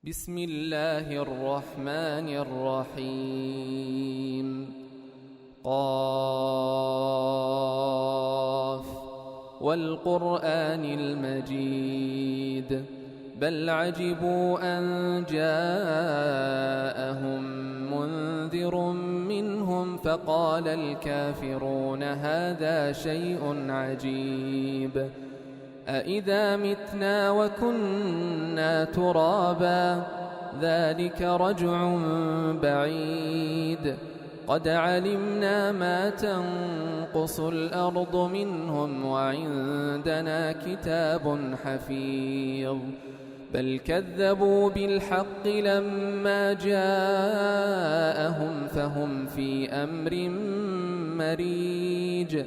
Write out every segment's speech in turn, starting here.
بسم الله الرحمن الرحيم قاف والقرآن المجيد بل عجبوا أن جاءهم منذر منهم فقال الكافرون هذا شيء عجيب أإذا متنا وكنا ترابا ذلك رجع بعيد قد علمنا ما تنقص الأرض منهم وعندنا كتاب حفيظ بل كذبوا بالحق لما جاءهم فهم في أمر مريج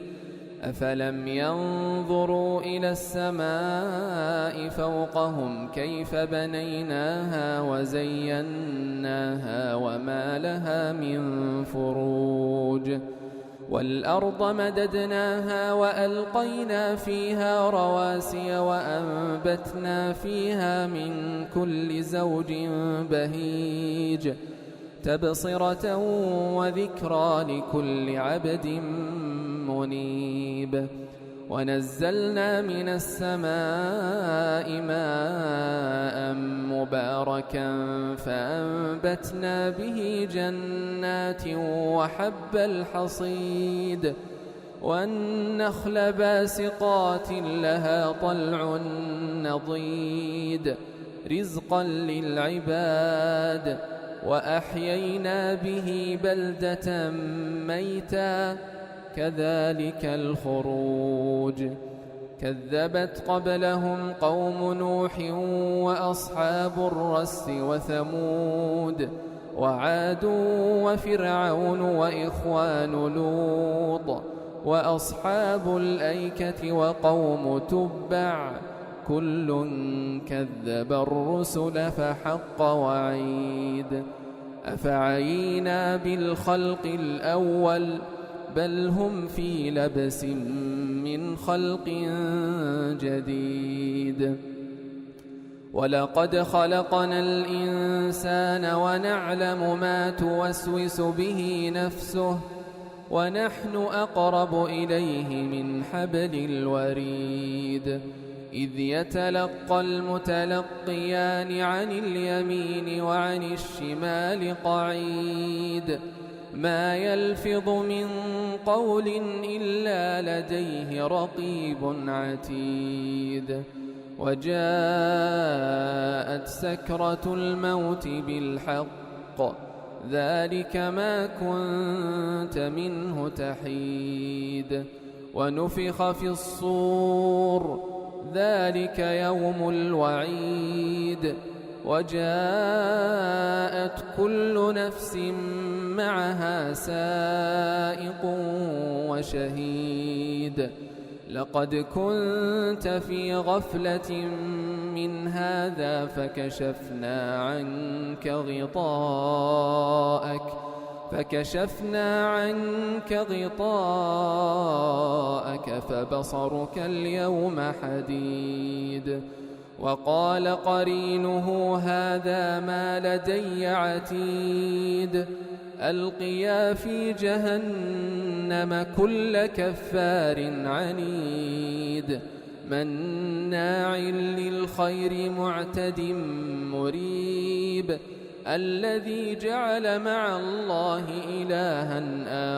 أفلم ينظروا إلى السماء فوقهم كيف بنيناها وزيناها وما لها من فروج والأرض مددناها وألقينا فيها رواسي وأنبتنا فيها من كل زوج بهيج تبصرة وذكرى لكل عبد منيب ونزلنا من السماء ماء مباركا فأنبتنا به جنات وحب الحصيد والنخل باسقات لها طلع نضيد رزقا للعباد وأحيينا به بلدة ميتا كذلك الخروج كذبت قبلهم قوم نوح وأصحاب الرس وثمود وعاد وفرعون وإخوان لوط وأصحاب الأيكة وقوم تبع كل كذب الرسل فحق وعيد أفعينا بالخلق الأول بل هم في لبس من خلق جديد ولقد خلقنا الإنسان ونعلم ما توسوس به نفسه ونحن أقرب إليه من حبل الوريد إذ يتلقى المتلقيان عن اليمين وعن الشمال قعيد ما يلفظ من قول إلا لديه رقيب عتيد وجاءت سكرة الموت بالحق ذلك ما كنت منه تحيد ونفخ في الصور ذلك يوم الوعيد وجاءت كل نفس معها سائق وشهيد لقد كنت في غفلة من هذا فكشفنا عنك غطاءك فبصرك اليوم حديد وقال قرينه هذا ما لدي عتيد ألقيا في جهنم كل كفار عنيد مناع للخير معتد مريب الذي جعل مع الله إلها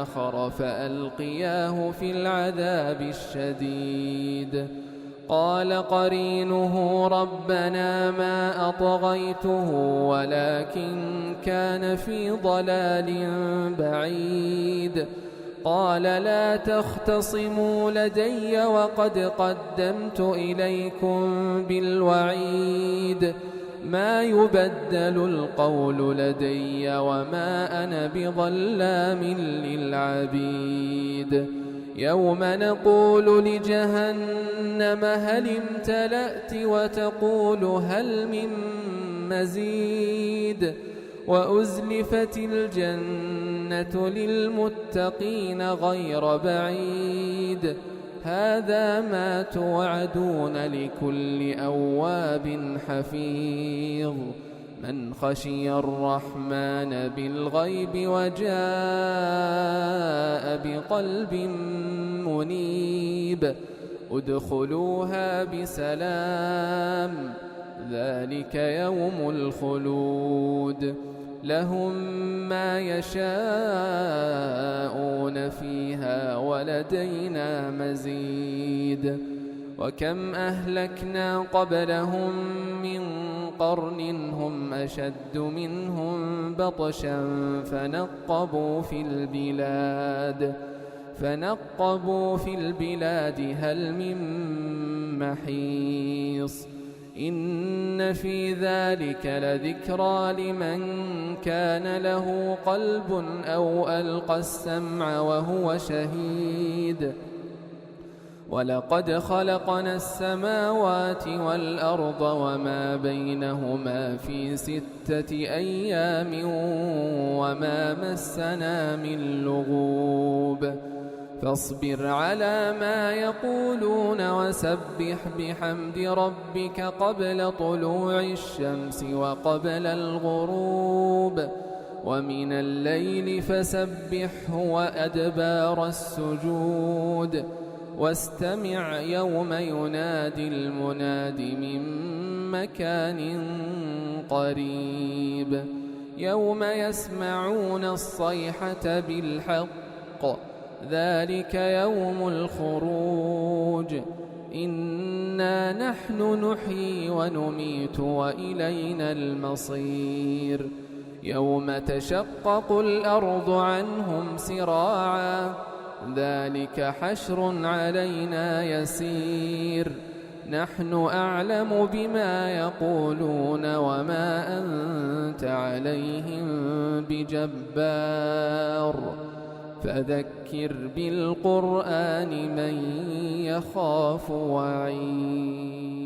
آخر فألقياه في العذاب الشديد قال قرينه ربنا ما أطغيته ولكن كان في ضلال بعيد قال لا تختصموا لدي وقد قدمت إليكم بالوعيد ما يبدل القول لدي وما أنا بظلام للعبيد يوم نقول لجهنم هل امتلأت وتقول هل من مزيد وأزلفت الجنة للمتقين غير بعيد هذا ما توعدون لكل أواب حفيظ من خشي الرحمن بالغيب وجاء بقلب منيب ادخلوها بسلام ذلك يوم الخلود لهم ما يشاءون فيها ولدينا مزيد وكم أهلكنا قبلهم من قرن هم أشد منهم بطشا فنقبوا في البلاد هل من محيص إن في ذلك لذكرى لمن كان له قلب أو ألقى السمع وهو شهيد ولقد خلقنا السماوات والأرض وما بينهما في 6 أيام وما مسنا من لغوب فاصبر على ما يقولون وسبح بحمد ربك قبل طلوع الشمس وقبل الغروب ومن الليل فسبحه وأدبار السجود واستمع يوم ينادي المناد من مكان قريب يوم يسمعون الصيحة بالحق ذلك يوم الخروج إنا نحن نحيي ونميت وإلينا المصير يوم تشقق الأرض عنهم سراعا ذلك حشر علينا يسير نحن أعلم بما يقولون وما أنت عليهم بجبار فذكر بالقرآن من يخاف وعيد